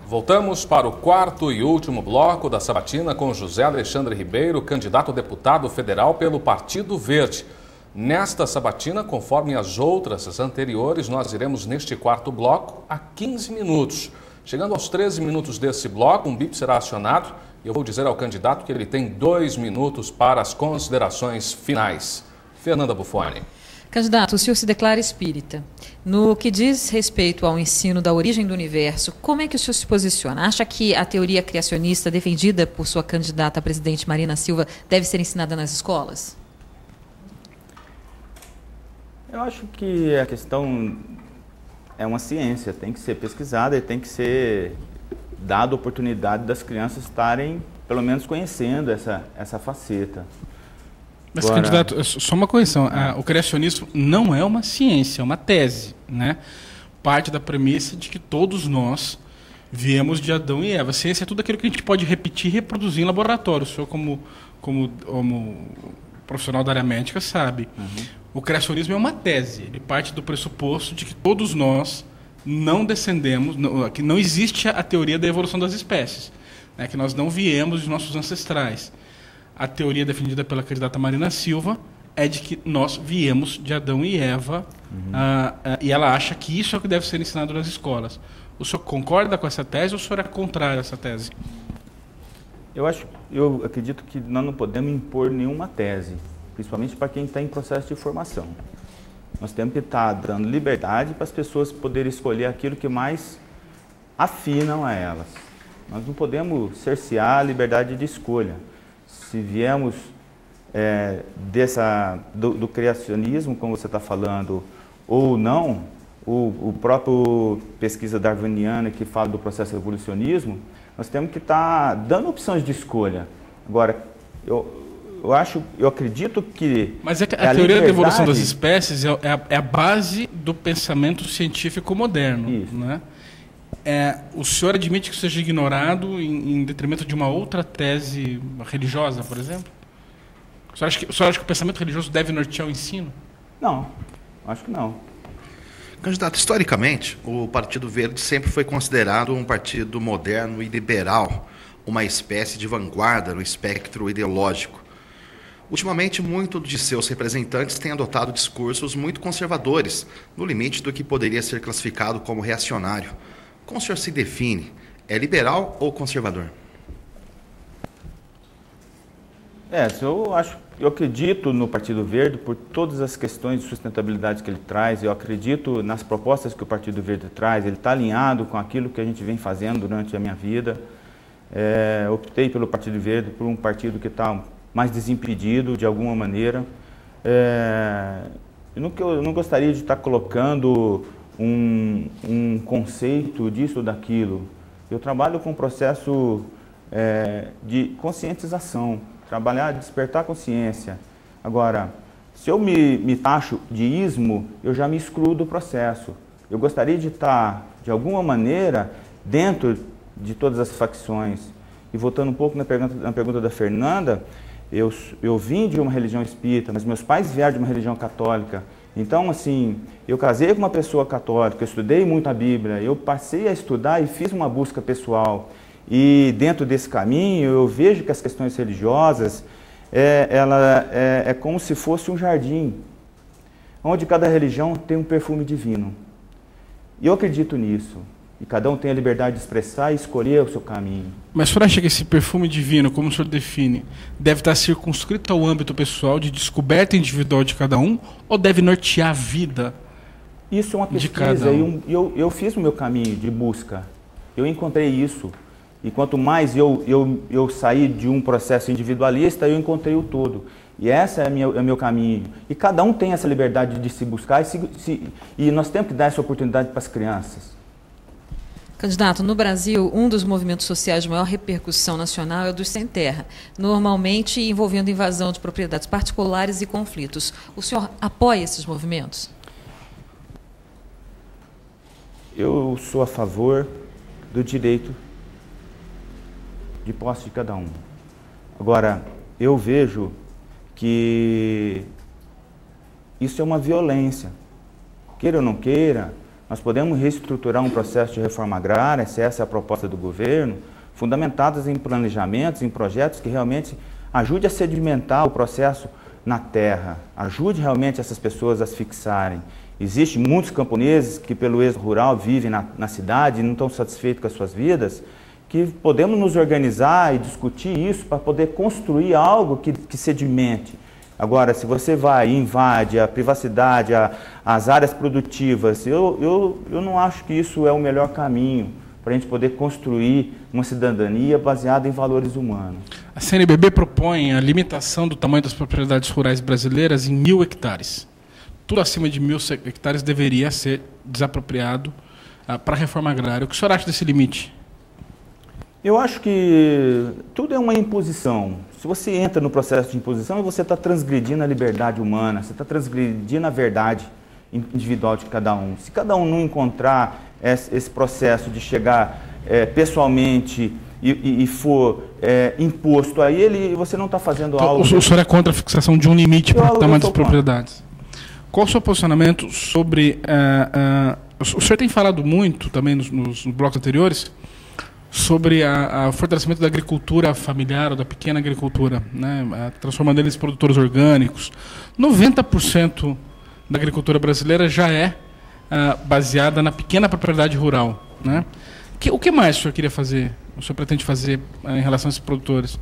Voltamos para o quarto e último bloco da sabatina com José Alexandre Ribeiro, candidato a deputado federal pelo Partido Verde. Nesta sabatina, conforme as outras, as anteriores, nós iremos neste quarto bloco a 15 minutos. Chegando aos 13 minutos desse bloco, um bip será acionado e eu vou dizer ao candidato que ele tem 2 minutos para as considerações finais. Fernanda Buffoni. Candidato, o senhor se declara espírita. No que diz respeito ao ensino da origem do universo, como é que o senhor se posiciona? Acha que a teoria criacionista defendida por sua candidata a presidente Marina Silva deve ser ensinada nas escolas? Eu acho que a questão é uma ciência, tem que ser pesquisada e tem que ser dada a oportunidade das crianças estarem, pelo menos, conhecendo essa faceta. Mas, candidato, só uma correção, o criacionismo não é uma ciência, é uma tese, né? Parte da premissa de que todos nós viemos de Adão e Eva. A ciência é tudo aquilo que a gente pode repetir e reproduzir em laboratório. O senhor, como profissional da área médica, sabe. O criacionismo é uma tese, ele parte do pressuposto de que todos nós não descendemos, que não existe a teoria da evolução das espécies, né? Que nós não viemos de nossos ancestrais. A teoria defendida pela candidata Marina Silva é de que nós viemos de Adão e Eva, e ela acha que isso é o que deve ser ensinado nas escolas. O senhor concorda com essa tese ou o senhor é contrário a essa tese? Eu acredito que nós não podemos impor nenhuma tese, principalmente para quem está em processo de formação. Nós temos que estar dando liberdade para as pessoas poderem escolher aquilo que mais afinam a elas. Nós não podemos cercear a liberdade de escolha. Se viemos do criacionismo, como você está falando, ou não, o próprio pesquisa darwiniana que fala do processo evolucionismo, nós temos que estar dando opções de escolha. Agora, eu acredito que... Mas é que a teoria da evolução das espécies é a base do pensamento científico moderno. Isso. Né? O senhor admite que isso seja ignorado em detrimento de uma outra tese religiosa, por exemplo? O senhor acha que o pensamento religioso deve nortear o ensino? Não, acho que não. Candidato, historicamente, o Partido Verde sempre foi considerado um partido moderno e liberal, uma espécie de vanguarda no espectro ideológico. Ultimamente, muitos de seus representantes têm adotado discursos muito conservadores, no limite do que poderia ser classificado como reacionário. Como o senhor se define? É liberal ou conservador? Eu acredito no Partido Verde por todas as questões de sustentabilidade que ele traz. Eu acredito nas propostas que o Partido Verde traz. Ele está alinhado com aquilo que a gente vem fazendo durante a minha vida. Optei pelo Partido Verde, por um partido que está mais desimpedido de alguma maneira. Eu não gostaria de estar colocando um conceito disso ou daquilo. Eu trabalho com um processo de conscientização, despertar consciência. Agora, se eu me taxo de ismo, eu já me excluo do processo. Eu gostaria de estar, de alguma maneira, dentro de todas as facções. E voltando um pouco na pergunta da Fernanda, eu vim de uma religião espírita, mas meus pais vieram de uma religião católica. Então, assim, eu casei com uma pessoa católica, eu estudei muito a Bíblia, eu passei a estudar e fiz uma busca pessoal. E dentro desse caminho, eu vejo que as questões religiosas, é como se fosse um jardim, onde cada religião tem um perfume divino. E eu acredito nisso. E cada um tem a liberdade de expressar e escolher o seu caminho. Mas o senhor acha que esse perfume divino, como o senhor define, deve estar circunscrito ao âmbito pessoal de descoberta individual de cada um ou deve nortear a vida de cada um? Isso é uma pesquisa. Eu fiz o meu caminho de busca. Eu encontrei isso. E quanto mais eu saí de um processo individualista, eu encontrei o todo. E esse é o meu caminho. E cada um tem essa liberdade de se buscar e nós temos que dar essa oportunidade para as crianças. Candidato, no Brasil, um dos movimentos sociais de maior repercussão nacional é o dos sem terra, normalmente envolvendo invasão de propriedades particulares e conflitos. O senhor apoia esses movimentos? Eu sou a favor do direito de posse de cada um. Agora, eu vejo que isso é uma violência. Queira ou não queira, nós podemos reestruturar um processo de reforma agrária, se essa é a proposta do governo, fundamentadas em planejamentos, em projetos que realmente ajude a sedimentar o processo na terra, ajude realmente essas pessoas a se fixarem. Existem muitos camponeses que pelo êxodo rural vivem na cidade e não estão satisfeitos com as suas vidas, que podemos nos organizar e discutir isso para poder construir algo que sedimente. Agora, se você vai e invade a privacidade, as áreas produtivas, eu não acho que isso é o melhor caminho para a gente poder construir uma cidadania baseada em valores humanos. A CNBB propõe a limitação do tamanho das propriedades rurais brasileiras em 1.000 hectares. Tudo acima de 1.000 hectares deveria ser desapropriado para a reforma agrária. O que o senhor acha desse limite? Eu acho que tudo é uma imposição. Se você entra no processo de imposição, você está transgredindo a liberdade humana, você está transgredindo a verdade individual de cada um. Se cada um não encontrar esse processo de chegar pessoalmente e for imposto a ele, você não está fazendo então, algo... O senhor é contra a fixação de um limite para o tamanho das propriedades? Qual o seu posicionamento sobre... o senhor tem falado muito, também nos blocos anteriores, sobre o fortalecimento da agricultura familiar, ou da pequena agricultura, né? Transformando eles em produtores orgânicos. 90% da agricultura brasileira já é baseada na pequena propriedade rural, né? O que mais o senhor queria fazer, o senhor pretende fazer em relação a esses produtores?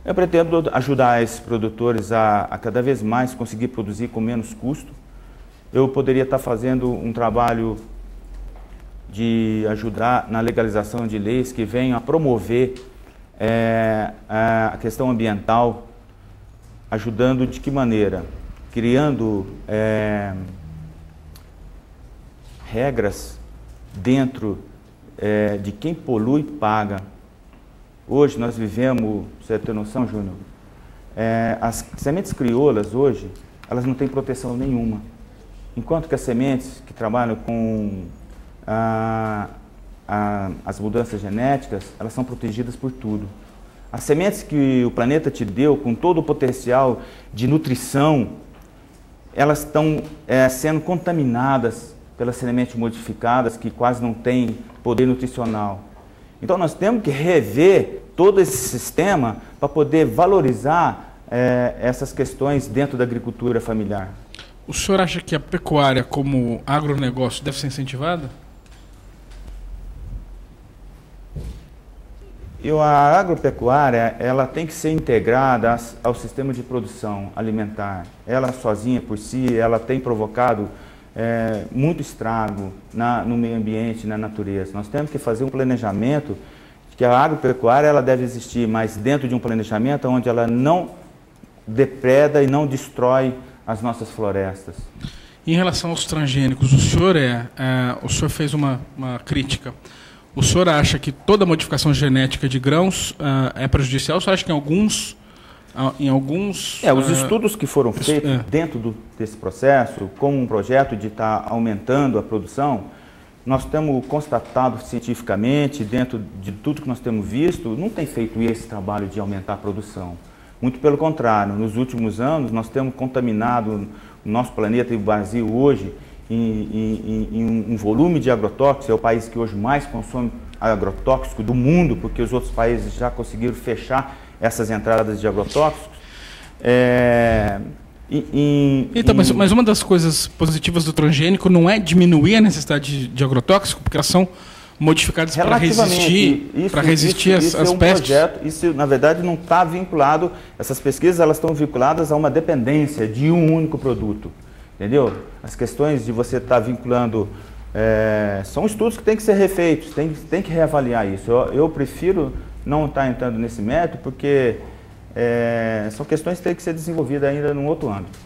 Eu pretendo ajudar esses produtores a cada vez mais conseguir produzir com menos custo. Eu poderia estar fazendo um trabalho de ajudar na legalização de leis que venham a promover a questão ambiental, ajudando de que maneira? Criando regras dentro de quem polui paga. Hoje nós vivemos, você tem noção, Júnior? As sementes crioulas hoje, elas não têm proteção nenhuma. Enquanto que as sementes que trabalham com as mudanças genéticas, elas são protegidas por tudo. As sementes que o planeta te deu, com todo o potencial de nutrição, elas estão sendo contaminadas pelas sementes modificadas, que quase não têm poder nutricional. Então nós temos que rever todo esse sistema para poder valorizar essas questões dentro da agricultura familiar. O senhor acha que a pecuária como agronegócio deve ser incentivada? A agropecuária, ela tem que ser integrada ao sistema de produção alimentar. Ela sozinha por si, ela tem provocado muito estrago no meio ambiente, na natureza. Nós temos que fazer um planejamento que a agropecuária ela deve existir, mas dentro de um planejamento onde ela não depreda e não destrói as nossas florestas. Em relação aos transgênicos, o senhor fez uma crítica. O senhor acha que toda modificação genética de grãos é prejudicial? O senhor acha que em alguns... os estudos que foram feitos dentro desse processo, como um projeto de estar aumentando a produção, nós temos constatado cientificamente, dentro de tudo que nós temos visto, não tem feito esse trabalho de aumentar a produção. Muito pelo contrário, nos últimos anos nós temos contaminado o nosso planeta e o Brasil hoje em um volume de agrotóxicos. É o país que hoje mais consome agrotóxico do mundo, porque os outros países já conseguiram fechar essas entradas de agrotóxicos. Mas uma das coisas positivas do transgênico não é diminuir a necessidade de agrotóxico, porque elas são modificadas para resistir às pestes. Isso, na verdade, não está vinculado, essas pesquisas elas estão vinculadas a uma dependência de um único produto. Entendeu? As questões de você estar vinculando, são estudos que têm que ser refeitos, tem que reavaliar isso. Eu prefiro não estar entrando nesse método, porque são questões que têm que ser desenvolvidas ainda num outro âmbito.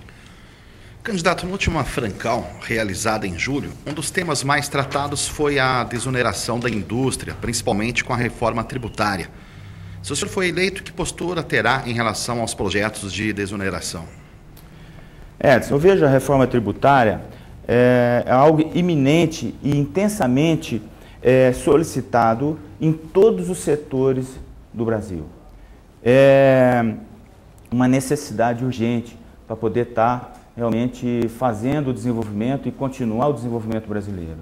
Candidato, na última Francal, realizada em julho, um dos temas mais tratados foi a desoneração da indústria, principalmente com a reforma tributária. Se o senhor for eleito, que postura terá em relação aos projetos de desoneração? Edson, eu vejo a reforma tributária é algo iminente e intensamente solicitado em todos os setores do Brasil. É uma necessidade urgente para poder estar realmente fazendo o desenvolvimento e continuar o desenvolvimento brasileiro.